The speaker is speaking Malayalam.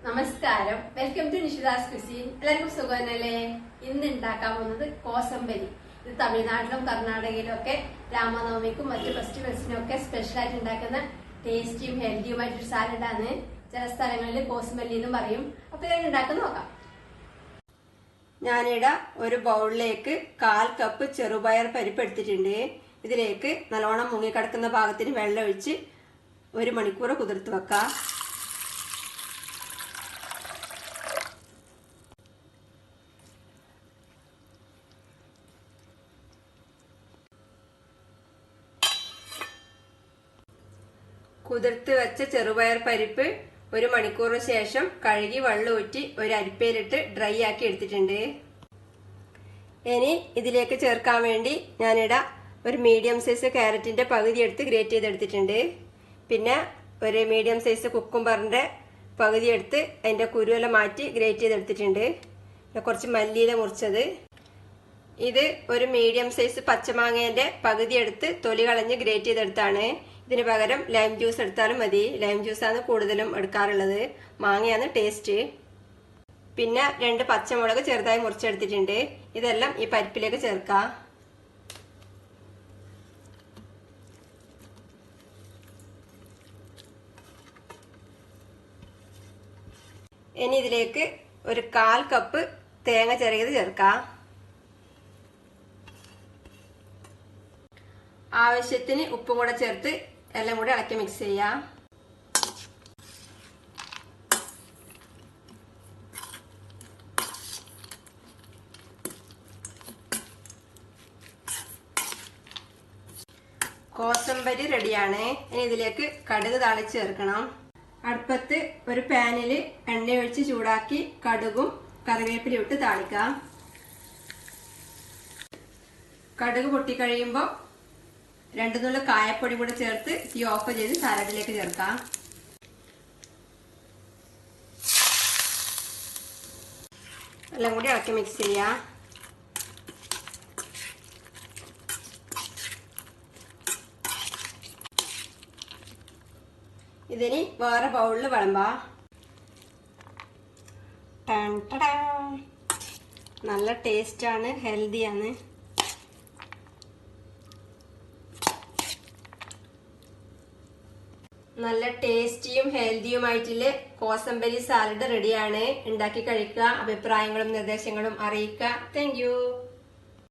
നമസ്കാരം, വെൽക്കം ടു നിഷിദാസ് ക്വിസിൻ. എല്ലാവർക്കും സുഖമല്ലേ? ഇന്ന് ഉണ്ടാക്കാൻ പോകുന്നത് കോസമ്പരി. ഇത് തമിഴ്നാട്ടിലും കർണാടകയിലും ഒക്കെ രാമനവമിക്കും മറ്റു ഫെസ്റ്റിവൽസിനും ഒക്കെ സ്പെഷ്യൽ ആയിട്ട് ഉണ്ടാക്കുന്ന ടേസ്റ്റിയും ഹെൽത്തിയുമായിട്ടൊരു സാലഡാണ്. ചില സ്ഥലങ്ങളിൽ കോസമ്പല്ലി എന്നും പറയും. അപ്പൊ ഇതെങ്ങനെ ഉണ്ടാക്കുന്ന നോക്കാം. ഞാനിവിടെ ഒരു ബൗളിലേക്ക് 1/4 കപ്പ് ചെറുപയർ പരിപ്പ് എടുത്തിട്ടുണ്ട്. ഇതിലേക്ക് നല്ലോണം മുങ്ങിക്കിടക്കുന്ന ഭാഗത്തിന് വെള്ളം ഒഴിച്ച് 1 മണിക്കൂർ കുതിർത്ത് വെക്കാം. കുതിർത്ത് വെച്ച ചെറുപയർ പരിപ്പ് 1 മണിക്കൂറിന് ശേഷം കഴുകി വെള്ളം ഊറ്റി ഒരു അരിപ്പയിലിട്ട് ഡ്രൈ ആക്കി എടുത്തിട്ടുണ്ട്. ഇനി ഇതിലേക്ക് ചേർക്കാൻ വേണ്ടി ഞാനിവിടെ ഒരു മീഡിയം സൈസ് ക്യാരറ്റിന്റെ പകുതി എടുത്ത് ഗ്രേറ്റ് ചെയ്തെടുത്തിട്ടുണ്ട്. പിന്നെ ഒരു മീഡിയം സൈസ് കുക്കുംബറിന്റെ പകുതി എടുത്ത് അതിന്റെ കുരുവെല്ലാം മാറ്റി ഗ്രേറ്റ് ചെയ്തെടുത്തിട്ടുണ്ട്. പിന്നെ കുറച്ച് മല്ലിയില മുറിച്ചത്. ഇത് ഒരു മീഡിയം സൈസ് പച്ചമാങ്ങേന്റെ പകുതി എടുത്ത് തൊലി കളഞ്ഞ് ഗ്രേറ്റ് ചെയ്തെടുത്താണ്. ഇതിന് പകരം ലൈം ജ്യൂസ് എടുത്താലും മതി. ലൈം ജ്യൂസാണ് കൂടുതലും എടുക്കാറുള്ളത്. മാങ്ങയാണ് ടേസ്റ്റ്. പിന്നെ 2 പച്ചമുളക് ചെറുതായി മുറിച്ചെടുത്തിട്ടുണ്ട്. ഇതെല്ലാം ഈ പരിപ്പിലേക്ക് ചേർക്കാം. ഇനി ഇതിലേക്ക് ഒരു 1/4 കപ്പ് തേങ്ങ ചിരകിയത് ചേർക്കാം. ആവശ്യത്തിന് ഉപ്പും കൂടെ ചേർത്ത് എല്ലാം കൂടി ഇളക്കി മിക്സ് ചെയ്യാം. കോസമ്പരി റെഡിയാണ്. ഇനി ഇതിലേക്ക് കടുക് താളിച്ച് ചേർക്കണം. അടുപ്പത്ത് ഒരു പാനിൽ എണ്ണ ഒഴിച്ച് ചൂടാക്കി കടുകും കറിവേപ്പിലയും ഇട്ട് താളിക്കാം. കടുക് പൊട്ടിക്കഴിയുമ്പോൾ 2 നുള്ളു കായപ്പൊടി കൂടെ ചേർത്ത് തീ ഓഫ് ചെയ്ത് സാലഡിലേക്ക് ചേർക്കാം. എല്ലാം കൂടി ഇളക്കി മിക്സ് ചെയ്യാം. ഇതിനി വേറെ ബൗളിൽ വിളമ്പാം. നല്ല ടേസ്റ്റാണ്, ഹെൽത്തിയാണ്. നല്ല ടേസ്റ്റിയും ഹെൽത്തിയുമായിട്ടുള്ള കോസമ്പരി സാലഡ് റെഡിയാണ്. ഉണ്ടാക്കി കഴിക്കുക. അഭിപ്രായങ്ങളും നിർദ്ദേശങ്ങളും അറിയിക്കുക. Thank you.